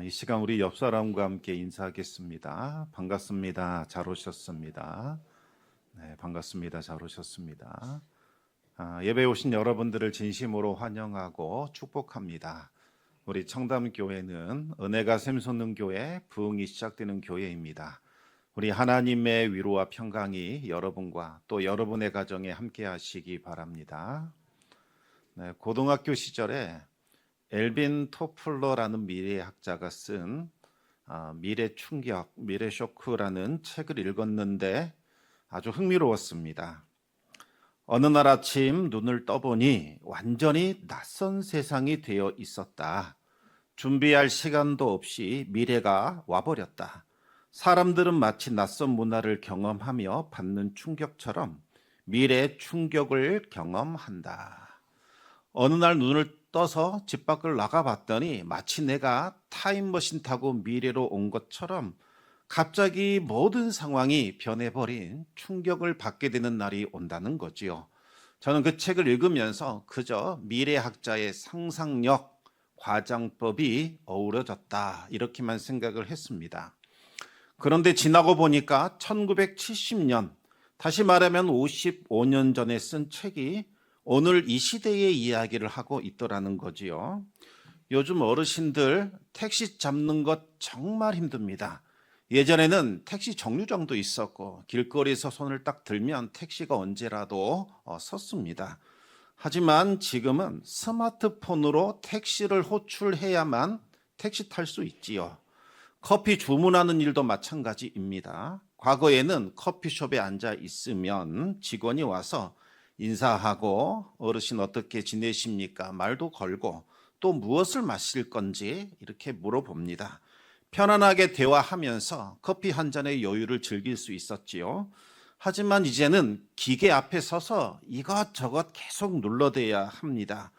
이 시간 우리 옆 사람과 함께 인사하겠습니다. 반갑습니다. 잘 오셨습니다. 네, 반갑습니다. 잘 오셨습니다. 예배에 오신 여러분들을 진심으로 환영하고 축복합니다. 우리 청담교회는 은혜가 샘솟는 교회, 부흥이 시작되는 교회입니다. 우리 하나님의 위로와 평강이 여러분과 또 여러분의 가정에 함께 하시기 바랍니다. 네, 고등학교 시절에 엘빈 토플러라는 미래학자가 쓴 미래 충격, 미래 쇼크라는 책을 읽었는데 아주 흥미로웠습니다. 어느 날 아침 눈을 떠보니 완전히 낯선 세상이 되어 있었다. 준비할 시간도 없이 미래가 와버렸다. 사람들은 마치 낯선 문화를 경험하며 받는 충격처럼 미래 충격을 경험한다. 어느 날 눈을 떠서 집 밖을 나가봤더니 마치 내가 타임머신 타고 미래로 온 것처럼 갑자기 모든 상황이 변해버린 충격을 받게 되는 날이 온다는 거지요. 저는 그 책을 읽으면서 그저 미래학자의 상상력, 과장법이 어우러졌다 이렇게만 생각을 했습니다. 그런데 지나고 보니까 1970년, 다시 말하면 55년 전에 쓴 책이 오늘 이 시대의 이야기를 하고 있더라는 거지요. 요즘 어르신들 택시 잡는 것 정말 힘듭니다. 예전에는 택시 정류장도 있었고 길거리에서 손을 딱 들면 택시가 언제라도 섰습니다. 하지만 지금은 스마트폰으로 택시를 호출해야만 택시 탈 수 있지요. 커피 주문하는 일도 마찬가지입니다. 과거에는 커피숍에 앉아 있으면 직원이 와서 인사하고 어르신 어떻게 지내십니까? 말도 걸고 또 무엇을 마실 건지 이렇게 물어봅니다. 편안하게 대화하면서 커피 한 잔의 여유를 즐길 수 있었지요. 하지만 이제는 기계 앞에 서서 이것저것 계속 눌러대야 합니다.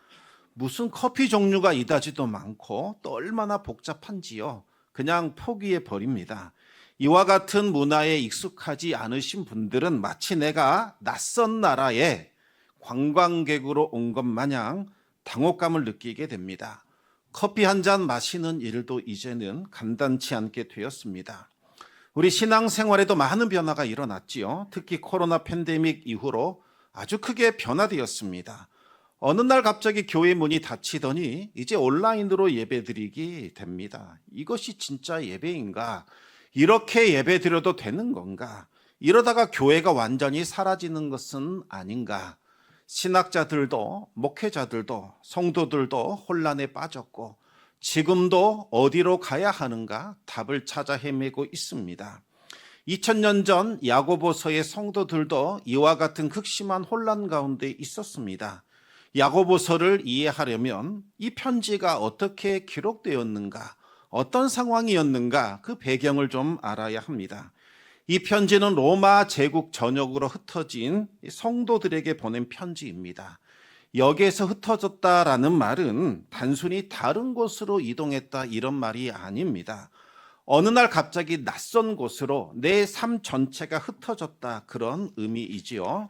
무슨 커피 종류가 이다지도 많고 또 얼마나 복잡한지요. 그냥 포기해 버립니다. 이와 같은 문화에 익숙하지 않으신 분들은 마치 내가 낯선 나라에 관광객으로 온 것 마냥 당혹감을 느끼게 됩니다. 커피 한 잔 마시는 일도 이제는 간단치 않게 되었습니다. 우리 신앙생활에도 많은 변화가 일어났지요. 특히 코로나 팬데믹 이후로 아주 크게 변화되었습니다. 어느 날 갑자기 교회 문이 닫히더니 이제 온라인으로 예배드리게 됩니다. 이것이 진짜 예배인가? 이렇게 예배드려도 되는 건가? 이러다가 교회가 완전히 사라지는 것은 아닌가? 신학자들도 목회자들도 성도들도 혼란에 빠졌고 지금도 어디로 가야 하는가 답을 찾아 헤매고 있습니다. 2000년 전 야고보서의 성도들도 이와 같은 극심한 혼란 가운데 있었습니다. 야고보서를 이해하려면 이 편지가 어떻게 기록되었는가, 어떤 상황이었는가 그 배경을 좀 알아야 합니다. 이 편지는 로마 제국 전역으로 흩어진 성도들에게 보낸 편지입니다. 여기에서 흩어졌다라는 말은 단순히 다른 곳으로 이동했다 이런 말이 아닙니다. 어느 날 갑자기 낯선 곳으로 내 삶 전체가 흩어졌다 그런 의미이지요.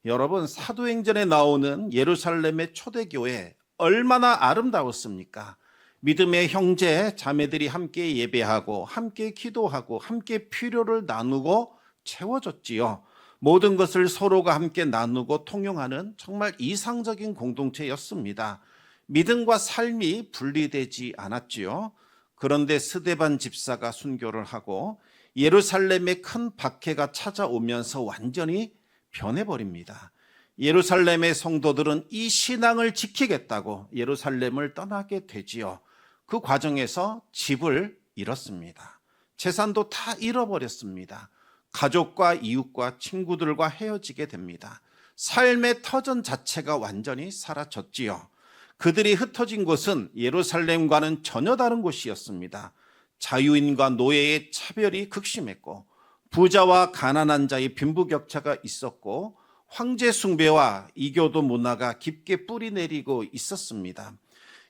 여러분, 사도행전에 나오는 예루살렘의 초대교회 얼마나 아름다웠습니까? 믿음의 형제 자매들이 함께 예배하고 함께 기도하고 함께 필요를 나누고 채워졌지요. 모든 것을 서로가 함께 나누고 통용하는 정말 이상적인 공동체였습니다. 믿음과 삶이 분리되지 않았지요. 그런데 스데반 집사가 순교를 하고 예루살렘에 큰 박해가 찾아오면서 완전히 변해버립니다. 예루살렘의 성도들은 이 신앙을 지키겠다고 예루살렘을 떠나게 되지요. 그 과정에서 집을 잃었습니다. 재산도 다 잃어버렸습니다. 가족과 이웃과 친구들과 헤어지게 됩니다. 삶의 터전 자체가 완전히 사라졌지요. 그들이 흩어진 곳은 예루살렘과는 전혀 다른 곳이었습니다. 자유인과 노예의 차별이 극심했고 부자와 가난한 자의 빈부격차가 있었고 황제 숭배와 이교도 문화가 깊게 뿌리내리고 있었습니다.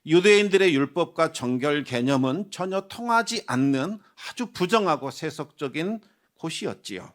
유대인들의 율법과 정결 개념은 전혀 통하지 않는 아주 부정하고 세속적인 곳이었지요.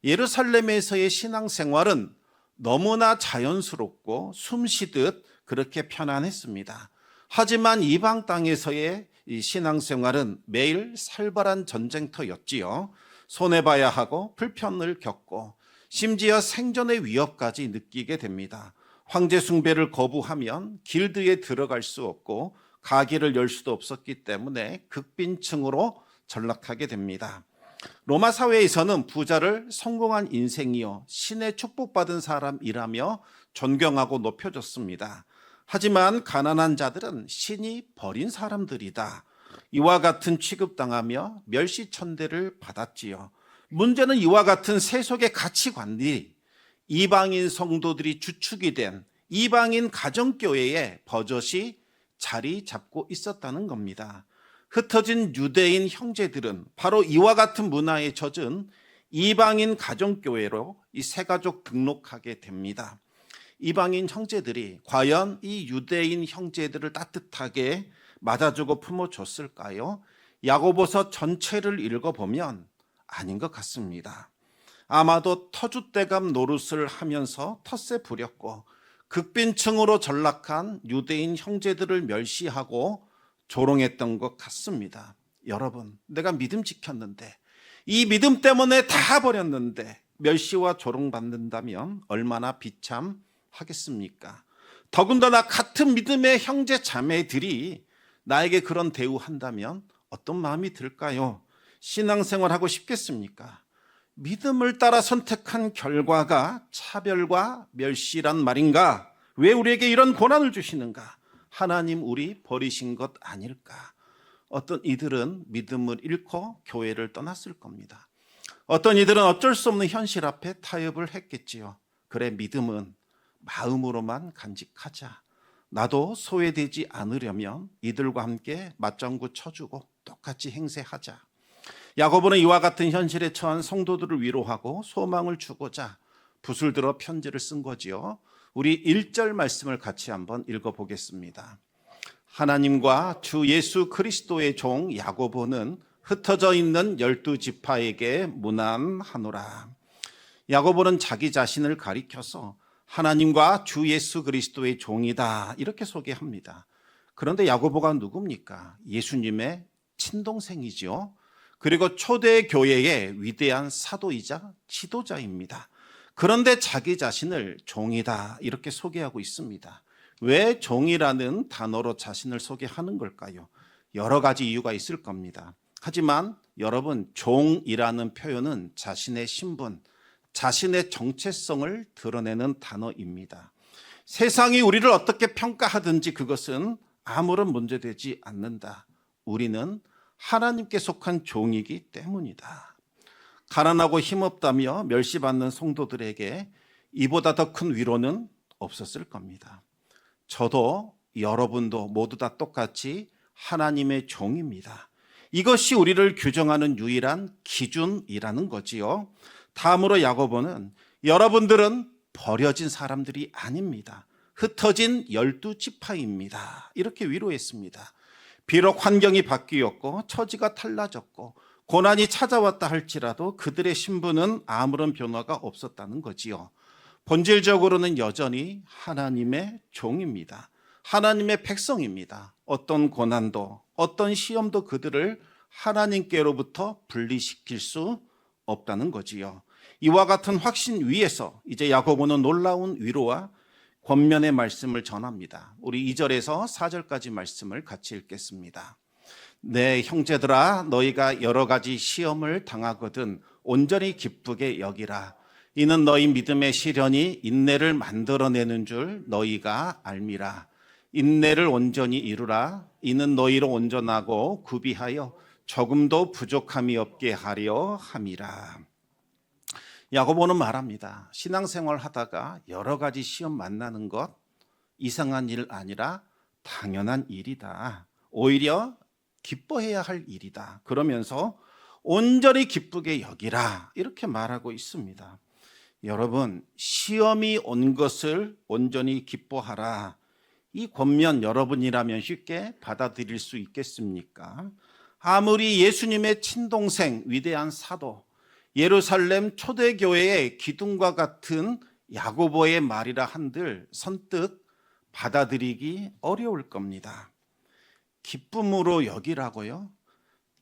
예루살렘에서의 신앙생활은 너무나 자연스럽고 숨쉬듯 그렇게 편안했습니다. 하지만 이방 땅에서의 이 신앙생활은 매일 살벌한 전쟁터였지요. 손해봐야 하고 불편을 겪고 심지어 생존의 위협까지 느끼게 됩니다. 황제 숭배를 거부하면 길드에 들어갈 수 없고 가게를 열 수도 없었기 때문에 극빈층으로 전락하게 됩니다. 로마 사회에서는 부자를 성공한 인생이요 신의 축복받은 사람이라며 존경하고 높여줬습니다. 하지만 가난한 자들은 신이 버린 사람들이다, 이와 같은 취급당하며 멸시천대를 받았지요. 문제는 이와 같은 세속의 가치관이 이방인 성도들이 주축이 된 이방인 가정교회에 버젓이 자리 잡고 있었다는 겁니다. 흩어진 유대인 형제들은 바로 이와 같은 문화에 젖은 이방인 가정교회로 이 새가족 등록하게 됩니다. 이방인 형제들이 과연 이 유대인 형제들을 따뜻하게 맞아주고 품어줬을까요? 야고보서 전체를 읽어보면 아닌 것 같습니다. 아마도 터줏대감 노릇을 하면서 텃세 부렸고 극빈층으로 전락한 유대인 형제들을 멸시하고 조롱했던 것 같습니다. 여러분, 내가 믿음 지켰는데, 이 믿음 때문에 다 버렸는데 멸시와 조롱받는다면 얼마나 비참하겠습니까? 더군다나 같은 믿음의 형제 자매들이 나에게 그런 대우한다면 어떤 마음이 들까요? 신앙생활하고 싶겠습니까? 믿음을 따라 선택한 결과가 차별과 멸시란 말인가? 왜 우리에게 이런 고난을 주시는가? 하나님 우리 버리신 것 아닐까? 어떤 이들은 믿음을 잃고 교회를 떠났을 겁니다. 어떤 이들은 어쩔 수 없는 현실 앞에 타협을 했겠지요. 그래, 믿음은 마음으로만 간직하자. 나도 소외되지 않으려면 이들과 함께 맞장구 쳐주고 똑같이 행세하자. 야고보는 이와 같은 현실에 처한 성도들을 위로하고 소망을 주고자 붓을 들어 편지를 쓴 거지요. 우리 1절 말씀을 같이 한번 읽어보겠습니다. 하나님과 주 예수 그리스도의 종 야고보는 흩어져 있는 12지파에게 문안하노라. 야고보는 자기 자신을 가리켜서 하나님과 주 예수 그리스도의 종이다, 이렇게 소개합니다. 그런데 야고보가 누굽니까? 예수님의 친동생이지요. 그리고 초대 교회의 위대한 사도이자 지도자입니다. 그런데 자기 자신을 종이다, 이렇게 소개하고 있습니다. 왜 종이라는 단어로 자신을 소개하는 걸까요? 여러 가지 이유가 있을 겁니다. 하지만 여러분, 종이라는 표현은 자신의 신분, 자신의 정체성을 드러내는 단어입니다. 세상이 우리를 어떻게 평가하든지 그것은 아무런 문제되지 않는다. 우리는 하나님께 속한 종이기 때문이다. 가난하고 힘없다며 멸시받는 성도들에게 이보다 더 큰 위로는 없었을 겁니다. 저도 여러분도 모두 다 똑같이 하나님의 종입니다. 이것이 우리를 규정하는 유일한 기준이라는 거지요. 다음으로 야고보는 여러분들은 버려진 사람들이 아닙니다. 흩어진 12지파입니다. 이렇게 위로했습니다. 비록 환경이 바뀌었고 처지가 달라졌고 고난이 찾아왔다 할지라도 그들의 신분은 아무런 변화가 없었다는 거지요. 본질적으로는 여전히 하나님의 종입니다. 하나님의 백성입니다. 어떤 고난도 어떤 시험도 그들을 하나님께로부터 분리시킬 수 없다는 거지요. 이와 같은 확신 위에서 이제 야고보는 놀라운 위로와 권면의 말씀을 전합니다. 우리 2절에서 4절까지 말씀을 같이 읽겠습니다. 내 형제들아, 너희가 여러 가지 시험을 당하거든 온전히 기쁘게 여기라. 이는 너희 믿음의 시련이 인내를 만들어내는 줄 너희가 알미라. 인내를 온전히 이루라. 이는 너희로 온전하고 구비하여 조금도 부족함이 없게 하려 함이라. 야고보는 말합니다. 신앙생활 하다가 여러 가지 시험 만나는 것 이상한 일 아니라 당연한 일이다. 오히려 기뻐해야 할 일이다. 그러면서 온전히 기쁘게 여기라, 이렇게 말하고 있습니다. 여러분, 시험이 온 것을 온전히 기뻐하라. 이 권면 여러분이라면 쉽게 받아들일 수 있겠습니까? 아무리 예수님의 친동생 위대한 사도, 예루살렘 초대교회의 기둥과 같은 야고보의 말이라 한들 선뜻 받아들이기 어려울 겁니다. 기쁨으로 여기라고요?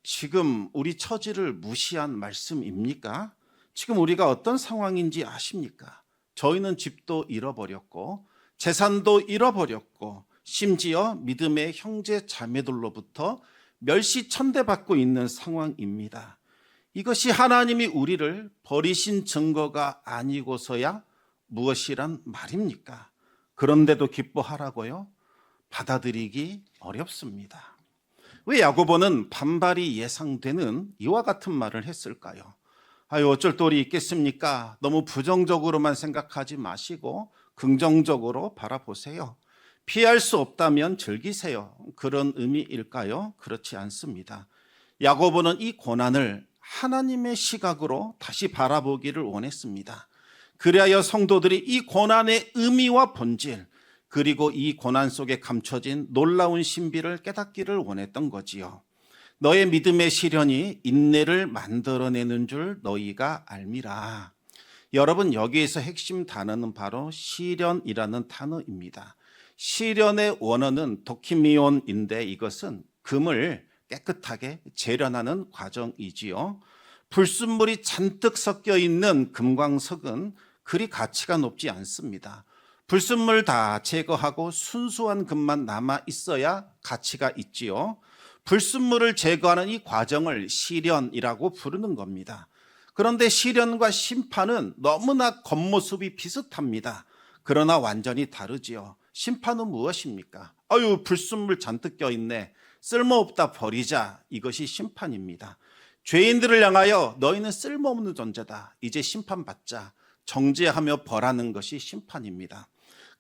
지금 우리 처지를 무시한 말씀입니까? 지금 우리가 어떤 상황인지 아십니까? 저희는 집도 잃어버렸고 재산도 잃어버렸고 심지어 믿음의 형제 자매들로부터 멸시천대받고 있는 상황입니다. 이것이 하나님이 우리를 버리신 증거가 아니고서야 무엇이란 말입니까? 그런데도 기뻐하라고요? 받아들이기 어렵습니다. 왜 야고보는 반발이 예상되는 이와 같은 말을 했을까요? 어쩔 도리 있겠습니까? 너무 부정적으로만 생각하지 마시고 긍정적으로 바라보세요. 피할 수 없다면 즐기세요. 그런 의미일까요? 그렇지 않습니다. 야고보는 이 고난을 하나님의 시각으로 다시 바라보기를 원했습니다. 그리하여 성도들이 이 고난의 의미와 본질, 그리고 이 고난 속에 감춰진 놀라운 신비를 깨닫기를 원했던 거지요. 너의 믿음의 시련이 인내를 만들어내는 줄 너희가 알미라. 여러분, 여기에서 핵심 단어는 바로 시련이라는 단어입니다. 시련의 원어는 도키미온인데 이것은 금을 깨끗하게 재련하는 과정이지요. 불순물이 잔뜩 섞여 있는 금광석은 그리 가치가 높지 않습니다. 불순물 다 제거하고 순수한 금만 남아 있어야 가치가 있지요. 불순물을 제거하는 이 과정을 시련이라고 부르는 겁니다. 그런데 시련과 심판은 너무나 겉모습이 비슷합니다. 그러나 완전히 다르지요. 심판은 무엇입니까? 불순물 잔뜩 껴있네. 쓸모없다, 버리자. 이것이 심판입니다. 죄인들을 향하여 너희는 쓸모없는 존재다. 이제 심판받자. 정죄하며 벌하는 것이 심판입니다.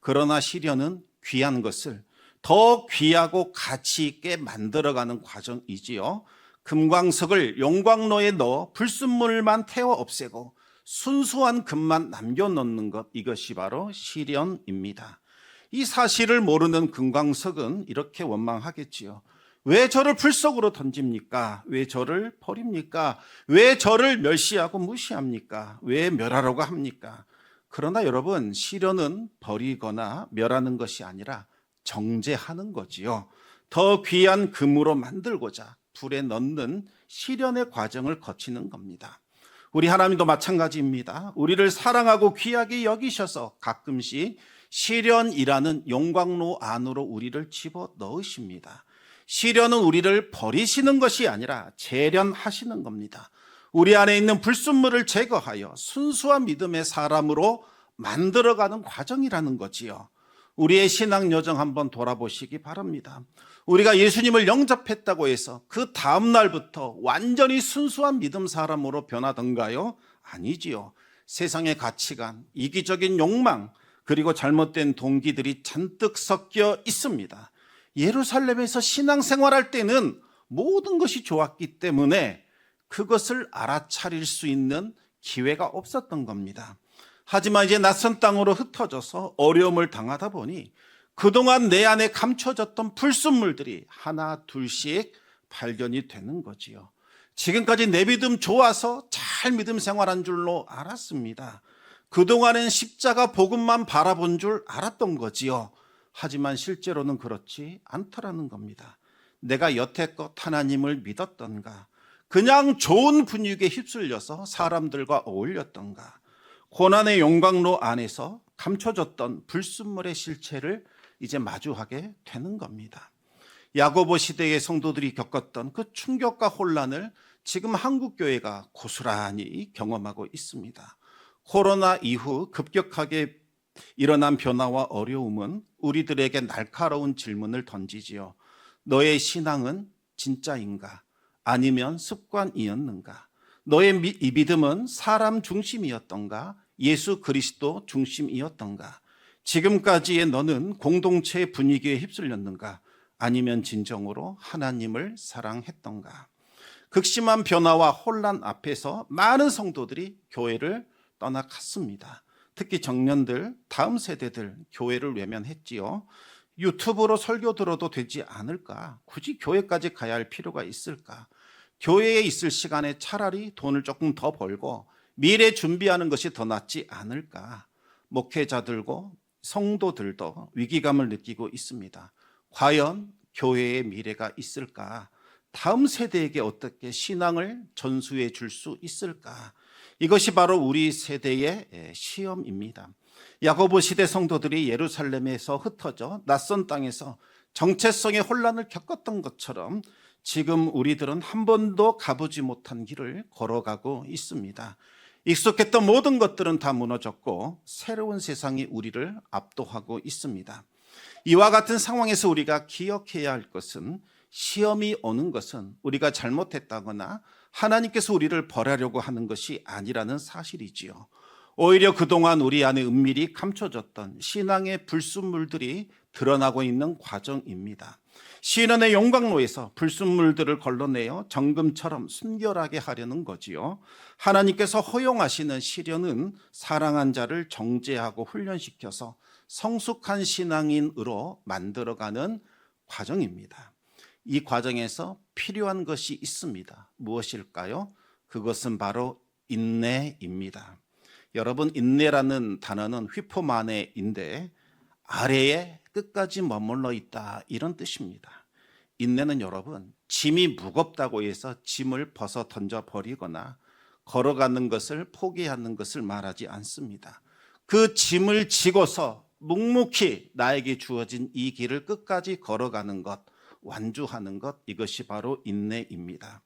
그러나 시련은 귀한 것을 더 귀하고 가치 있게 만들어가는 과정이지요. 금광석을 용광로에 넣어 불순물만 태워 없애고 순수한 금만 남겨놓는 것, 이것이 바로 시련입니다. 이 사실을 모르는 금광석은 이렇게 원망하겠지요. 왜 저를 불 속으로 던집니까? 왜 저를 버립니까? 왜 저를 멸시하고 무시합니까? 왜 멸하라고 합니까? 그러나 여러분, 시련은 버리거나 멸하는 것이 아니라 정제하는 거지요. 더 귀한 금으로 만들고자 불에 넣는 시련의 과정을 거치는 겁니다. 우리 하나님도 마찬가지입니다. 우리를 사랑하고 귀하게 여기셔서 가끔씩 시련이라는 용광로 안으로 우리를 집어 넣으십니다. 시련은 우리를 버리시는 것이 아니라 재련하시는 겁니다. 우리 안에 있는 불순물을 제거하여 순수한 믿음의 사람으로 만들어가는 과정이라는 거지요. 우리의 신앙 여정 한번 돌아보시기 바랍니다. 우리가 예수님을 영접했다고 해서 그 다음 날부터 완전히 순수한 믿음 사람으로 변하던가요? 아니지요. 세상의 가치관, 이기적인 욕망, 그리고 잘못된 동기들이 잔뜩 섞여 있습니다. 예루살렘에서 신앙생활할 때는 모든 것이 좋았기 때문에 그것을 알아차릴 수 있는 기회가 없었던 겁니다. 하지만 이제 낯선 땅으로 흩어져서 어려움을 당하다 보니 그동안 내 안에 감춰졌던 불순물들이 하나 둘씩 발견이 되는 거지요. 지금까지 내 믿음 좋아서 잘 믿음 생활한 줄로 알았습니다. 그동안엔 십자가 복음만 바라본 줄 알았던 거지요. 하지만 실제로는 그렇지 않더라는 겁니다. 내가 여태껏 하나님을 믿었던가, 그냥 좋은 분위기에 휩쓸려서 사람들과 어울렸던가, 고난의 용광로 안에서 감춰졌던 불순물의 실체를 이제 마주하게 되는 겁니다. 야고보 시대의 성도들이 겪었던 그 충격과 혼란을 지금 한국교회가 고스란히 경험하고 있습니다. 코로나 이후 급격하게 일어난 변화와 어려움은 우리들에게 날카로운 질문을 던지지요. 너의 신앙은 진짜인가? 아니면 습관이었는가? 너의 이 믿음은 사람 중심이었던가? 예수 그리스도 중심이었던가? 지금까지의 너는 공동체의 분위기에 휩쓸렸는가? 아니면 진정으로 하나님을 사랑했던가? 극심한 변화와 혼란 앞에서 많은 성도들이 교회를 떠나갔습니다. 특히 청년들, 다음 세대들 교회를 외면했지요. 유튜브로 설교 들어도 되지 않을까? 굳이 교회까지 가야 할 필요가 있을까? 교회에 있을 시간에 차라리 돈을 조금 더 벌고 미래 준비하는 것이 더 낫지 않을까? 목회자들고 성도들도 위기감을 느끼고 있습니다. 과연 교회의 미래가 있을까? 다음 세대에게 어떻게 신앙을 전수해 줄 수 있을까? 이것이 바로 우리 세대의 시험입니다. 야고보 시대 성도들이 예루살렘에서 흩어져 낯선 땅에서 정체성의 혼란을 겪었던 것처럼 지금 우리들은 한 번도 가보지 못한 길을 걸어가고 있습니다. 익숙했던 모든 것들은 다 무너졌고 새로운 세상이 우리를 압도하고 있습니다. 이와 같은 상황에서 우리가 기억해야 할 것은 시험이 오는 것은 우리가 잘못했다거나 하나님께서 우리를 벌하려고 하는 것이 아니라는 사실이지요. 오히려 그동안 우리 안에 은밀히 감춰졌던 신앙의 불순물들이 드러나고 있는 과정입니다. 시인의 용광로에서 불순물들을 걸러내어 정금처럼 순결하게 하려는 거지요. 하나님께서 허용하시는 시련은 사랑한 자를 정죄하고 훈련시켜서 성숙한 신앙인으로 만들어가는 과정입니다. 이 과정에서 필요한 것이 있습니다. 무엇일까요? 그것은 바로 인내입니다. 여러분, 인내라는 단어는 휘포마네인데 아래에 끝까지 머물러 있다, 이런 뜻입니다. 인내는 여러분, 짐이 무겁다고 해서 짐을 벗어 던져버리거나 걸어가는 것을 포기하는 것을 말하지 않습니다. 그 짐을 지고서 묵묵히 나에게 주어진 이 길을 끝까지 걸어가는 것, 완주하는 것, 이것이 바로 인내입니다.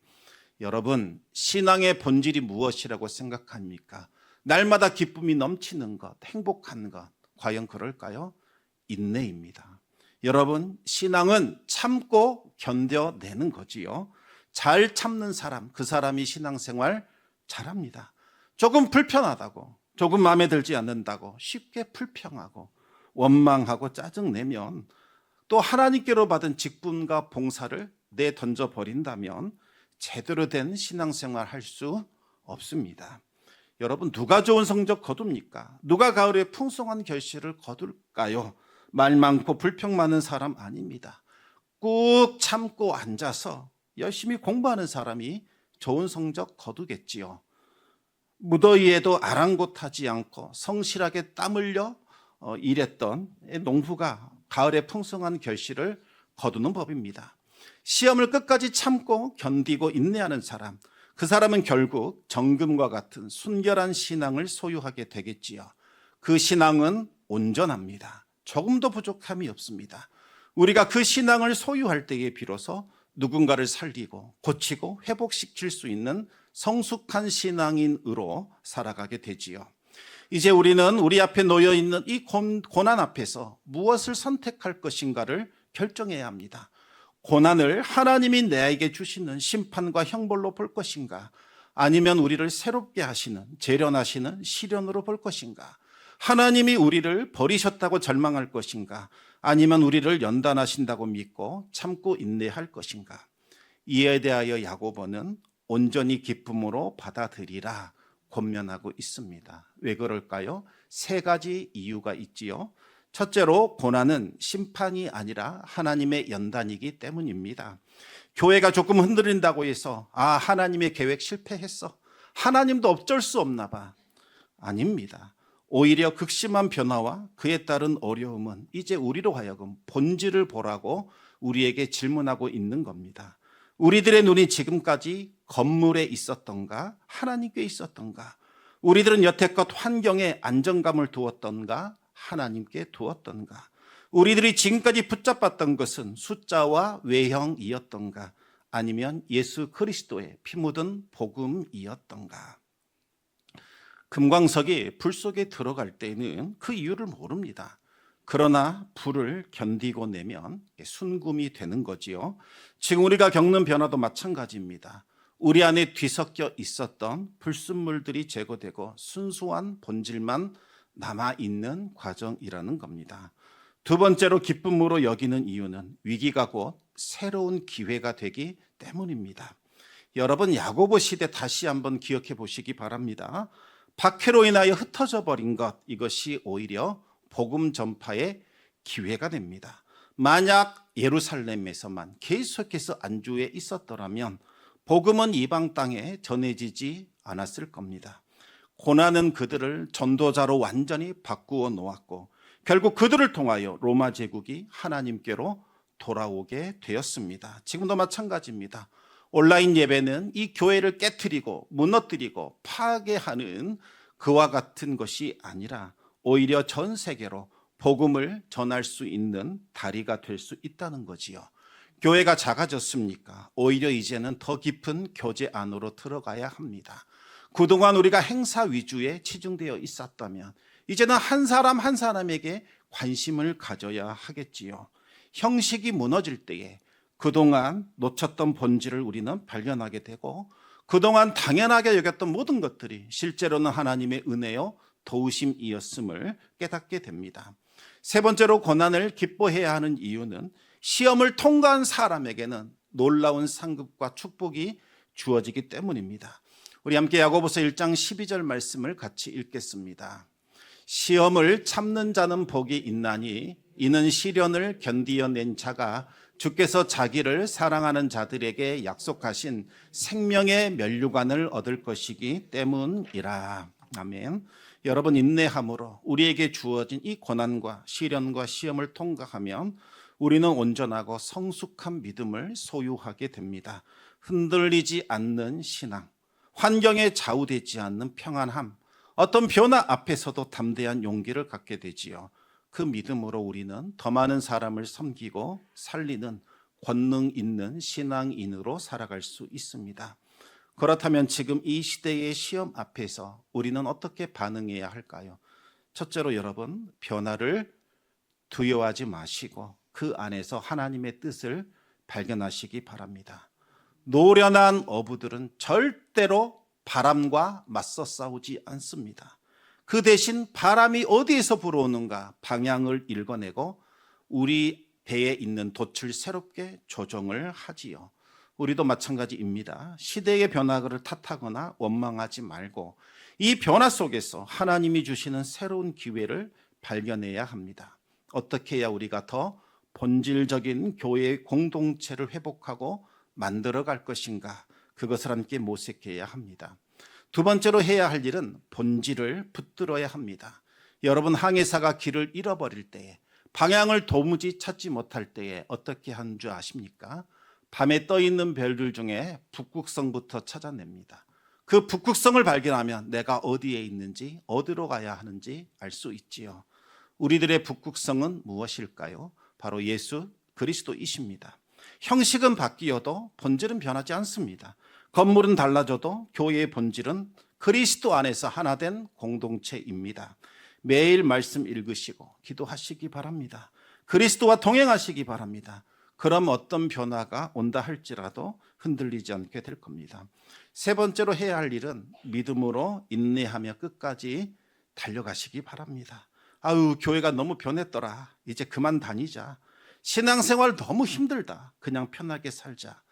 여러분, 신앙의 본질이 무엇이라고 생각합니까? 날마다 기쁨이 넘치는 것, 행복한 것, 과연 그럴까요? 인내입니다. 여러분, 신앙은 참고 견뎌내는 거지요. 잘 참는 사람, 그 사람이 신앙생활 잘합니다. 조금 불편하다고, 조금 마음에 들지 않는다고 쉽게 불평하고 원망하고 짜증내면, 또 하나님께로 받은 직분과 봉사를 내던져 버린다면 제대로 된 신앙생활 할 수 없습니다. 여러분, 누가 좋은 성적 거둡니까? 누가 가을에 풍성한 결실을 거둘까요? 말 많고 불평 많은 사람 아닙니다. 꾹 참고 앉아서 열심히 공부하는 사람이 좋은 성적 거두겠지요. 무더위에도 아랑곳하지 않고 성실하게 땀 흘려 일했던 농부가 가을에 풍성한 결실을 거두는 법입니다. 시험을 끝까지 참고 견디고 인내하는 사람, 그 사람은 결국 정금과 같은 순결한 신앙을 소유하게 되겠지요. 그 신앙은 온전합니다. 조금도 부족함이 없습니다. 우리가 그 신앙을 소유할 때에 비로소 누군가를 살리고 고치고 회복시킬 수 있는 성숙한 신앙인으로 살아가게 되지요. 이제 우리는 우리 앞에 놓여 있는 이 고난 앞에서 무엇을 선택할 것인가를 결정해야 합니다. 고난을 하나님이 내게 주시는 심판과 형벌로 볼 것인가, 아니면 우리를 새롭게 하시는, 재련하시는 시련으로 볼 것인가, 하나님이 우리를 버리셨다고 절망할 것인가, 아니면 우리를 연단하신다고 믿고 참고 인내할 것인가. 이에 대하여 야고보는 온전히 기쁨으로 받아들이라 권면하고 있습니다. 왜 그럴까요? 세 가지 이유가 있지요. 첫째로, 고난은 심판이 아니라 하나님의 연단이기 때문입니다. 교회가 조금 흔들린다고 해서 하나님의 계획 실패했어, 하나님도 어쩔 수 없나 봐. 아닙니다. 오히려 극심한 변화와 그에 따른 어려움은 이제 우리로 하여금 본질을 보라고 우리에게 질문하고 있는 겁니다. 우리들의 눈이 지금까지 건물에 있었던가, 하나님께 있었던가? 우리들은 여태껏 환경에 안정감을 두었던가, 하나님께 두었던가? 우리들이 지금까지 붙잡았던 것은 숫자와 외형이었던가, 아니면 예수 그리스도의 피 묻은 복음이었던가? 금광석이 불 속에 들어갈 때는 그 이유를 모릅니다. 그러나 불을 견디고 내면 순금이 되는 거지요. 지금 우리가 겪는 변화도 마찬가지입니다. 우리 안에 뒤섞여 있었던 불순물들이 제거되고 순수한 본질만 남아있는 과정이라는 겁니다. 두 번째로 기쁨으로 여기는 이유는 위기가 곧 새로운 기회가 되기 때문입니다. 여러분, 야고보 시대 다시 한번 기억해 보시기 바랍니다. 박해로 인하여 흩어져 버린 것, 이것이 오히려 복음 전파의 기회가 됩니다. 만약 예루살렘에서만 계속해서 안주해 있었더라면 복음은 이방 땅에 전해지지 않았을 겁니다. 고난은 그들을 전도자로 완전히 바꾸어 놓았고 결국 그들을 통하여 로마 제국이 하나님께로 돌아오게 되었습니다. 지금도 마찬가지입니다. 온라인 예배는 이 교회를 깨트리고 무너뜨리고 파괴하는 그와 같은 것이 아니라 오히려 전 세계로 복음을 전할 수 있는 다리가 될 수 있다는 거지요. 교회가 작아졌습니까? 오히려 이제는 더 깊은 교제 안으로 들어가야 합니다. 그동안 우리가 행사 위주에 치중되어 있었다면 이제는 한 사람 한 사람에게 관심을 가져야 하겠지요. 형식이 무너질 때에 그동안 놓쳤던 본질을 우리는 발견하게 되고 그동안 당연하게 여겼던 모든 것들이 실제로는 하나님의 은혜요 도우심이었음을 깨닫게 됩니다. 세 번째로 고난을 기뻐해야 하는 이유는 시험을 통과한 사람에게는 놀라운 상급과 축복이 주어지기 때문입니다. 우리 함께 야고보서 1장 12절 말씀을 같이 읽겠습니다. 시험을 참는 자는 복이 있나니 이는 시련을 견디어낸 자가 주께서 자기를 사랑하는 자들에게 약속하신 생명의 면류관을 얻을 것이기 때문이라. 아멘. 여러분, 인내함으로 우리에게 주어진 이 고난과 시련과 시험을 통과하면 우리는 온전하고 성숙한 믿음을 소유하게 됩니다. 흔들리지 않는 신앙, 환경에 좌우되지 않는 평안함, 어떤 변화 앞에서도 담대한 용기를 갖게 되지요. 그 믿음으로 우리는 더 많은 사람을 섬기고 살리는 권능 있는 신앙인으로 살아갈 수 있습니다. 그렇다면 지금 이 시대의 시험 앞에서 우리는 어떻게 반응해야 할까요? 첫째로 여러분, 변화를 두려워하지 마시고 그 안에서 하나님의 뜻을 발견하시기 바랍니다. 노련한 어부들은 절대로 바람과 맞서 싸우지 않습니다. 그 대신 바람이 어디에서 불어오는가 방향을 읽어내고 우리 배에 있는 돛을 새롭게 조정을 하지요. 우리도 마찬가지입니다. 시대의 변화를 탓하거나 원망하지 말고 이 변화 속에서 하나님이 주시는 새로운 기회를 발견해야 합니다. 어떻게 해야 우리가 더 본질적인 교회의 공동체를 회복하고 만들어갈 것인가, 그것을 함께 모색해야 합니다. 두 번째로 해야 할 일은 본질을 붙들어야 합니다. 여러분, 항해사가 길을 잃어버릴 때에, 방향을 도무지 찾지 못할 때에 어떻게 하는 줄 아십니까? 밤에 떠있는 별들 중에 북극성부터 찾아냅니다. 그 북극성을 발견하면 내가 어디에 있는지, 어디로 가야 하는지 알 수 있지요. 우리들의 북극성은 무엇일까요? 바로 예수 그리스도이십니다. 형식은 바뀌어도 본질은 변하지 않습니다. 건물은 달라져도 교회의 본질은 그리스도 안에서 하나 된 공동체입니다. 매일 말씀 읽으시고 기도하시기 바랍니다. 그리스도와 동행하시기 바랍니다. 그럼 어떤 변화가 온다 할지라도 흔들리지 않게 될 겁니다. 세 번째로 해야 할 일은 믿음으로 인내하며 끝까지 달려가시기 바랍니다. 아유, 교회가 너무 변했더라. 이제 그만 다니자. 신앙생활 너무 힘들다. 그냥 편하게 살자.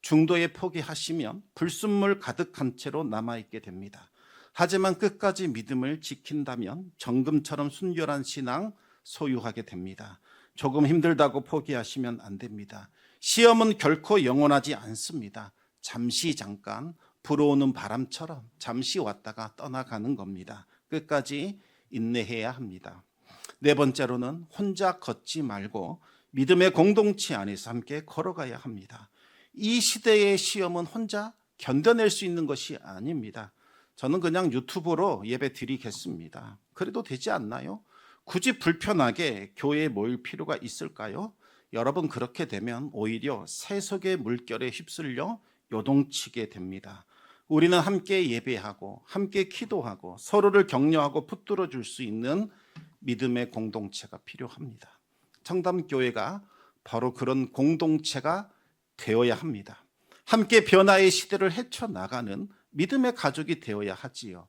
중도에 포기하시면 불순물 가득한 채로 남아있게 됩니다. 하지만 끝까지 믿음을 지킨다면 정금처럼 순결한 신앙 소유하게 됩니다. 조금 힘들다고 포기하시면 안 됩니다. 시험은 결코 영원하지 않습니다. 잠시 잠깐 불어오는 바람처럼 잠시 왔다가 떠나가는 겁니다. 끝까지 인내해야 합니다. 네 번째로는 혼자 걷지 말고 믿음의 공동체 안에서 함께 걸어가야 합니다. 이 시대의 시험은 혼자 견뎌낼 수 있는 것이 아닙니다. 저는 그냥 유튜브로 예배 드리겠습니다. 그래도 되지 않나요? 굳이 불편하게 교회에 모일 필요가 있을까요? 여러분, 그렇게 되면 오히려 세속의 물결에 휩쓸려 요동치게 됩니다. 우리는 함께 예배하고 함께 기도하고 서로를 격려하고 붙들어 줄 수 있는 믿음의 공동체가 필요합니다. 청담교회가 바로 그런 공동체가 되어야 합니다. 함께 변화의 시대를 헤쳐나가는 믿음의 가족이 되어야 하지요.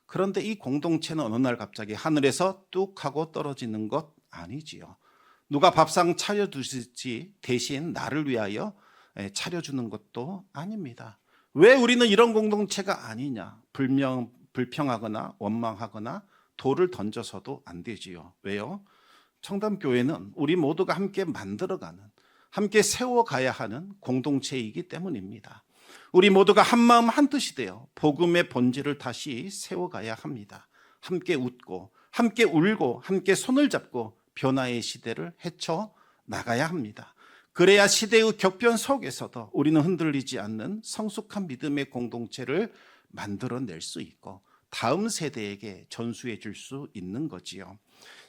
그런데 이 공동체는 어느 날 갑자기 하늘에서 뚝 하고 떨어지는 것 아니지요. 누가 밥상 차려주시지 대신 나를 위하여 차려주는 것도 아닙니다. 왜 우리는 이런 공동체가 아니냐? 불평하거나 원망하거나 돌을 던져서도 안 되지요. 왜요? 청담교회는 우리 모두가 함께 만들어가는, 함께 세워가야 하는 공동체이기 때문입니다. 우리 모두가 한마음 한뜻이 되어 복음의 본질을 다시 세워가야 합니다. 함께 웃고 함께 울고 함께 손을 잡고 변화의 시대를 헤쳐 나가야 합니다. 그래야 시대의 격변 속에서도 우리는 흔들리지 않는 성숙한 믿음의 공동체를 만들어낼 수 있고 다음 세대에게 전수해 줄 수 있는 거지요.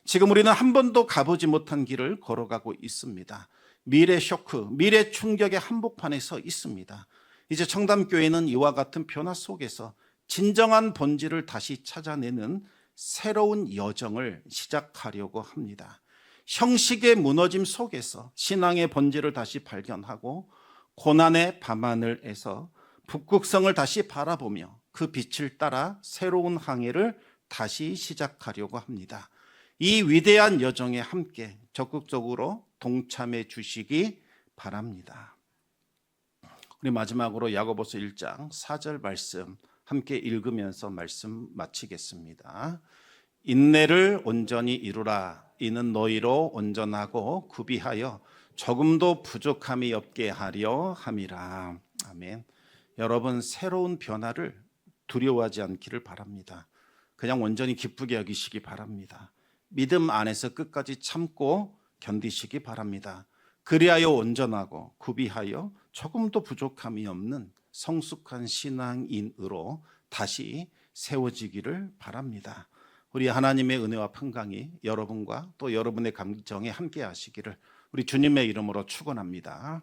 지금 우리는 한 번도 가보지 못한 길을 걸어가고 있습니다. 미래 쇼크, 미래 충격의 한복판에 서 있습니다. 이제 청담교회는 이와 같은 변화 속에서 진정한 본질을 다시 찾아내는 새로운 여정을 시작하려고 합니다. 형식의 무너짐 속에서 신앙의 본질을 다시 발견하고 고난의 밤하늘에서 북극성을 다시 바라보며 그 빛을 따라 새로운 항해를 다시 시작하려고 합니다. 이 위대한 여정에 함께 적극적으로 동참해 주시기 바랍니다. 우리 마지막으로 야고보서 1장 4절 말씀 함께 읽으면서 말씀 마치겠습니다. 인내를 온전히 이루라. 이는 너희로 온전하고 구비하여 조금도 부족함이 없게 하려 함이라. 아멘. 여러분, 새로운 변화를 두려워하지 않기를 바랍니다. 그냥 온전히 기쁘게 여기시기 바랍니다. 믿음 안에서 끝까지 참고 견디시기 바랍니다. 그리하여 온전하고 구비하여 조금도 부족함이 없는 성숙한 신앙인으로 다시 세워지기를 바랍니다. 우리 하나님의 은혜와 평강이 여러분과 또 여러분의 감정에 함께 하시기를 우리 주님의 이름으로 축원합니다.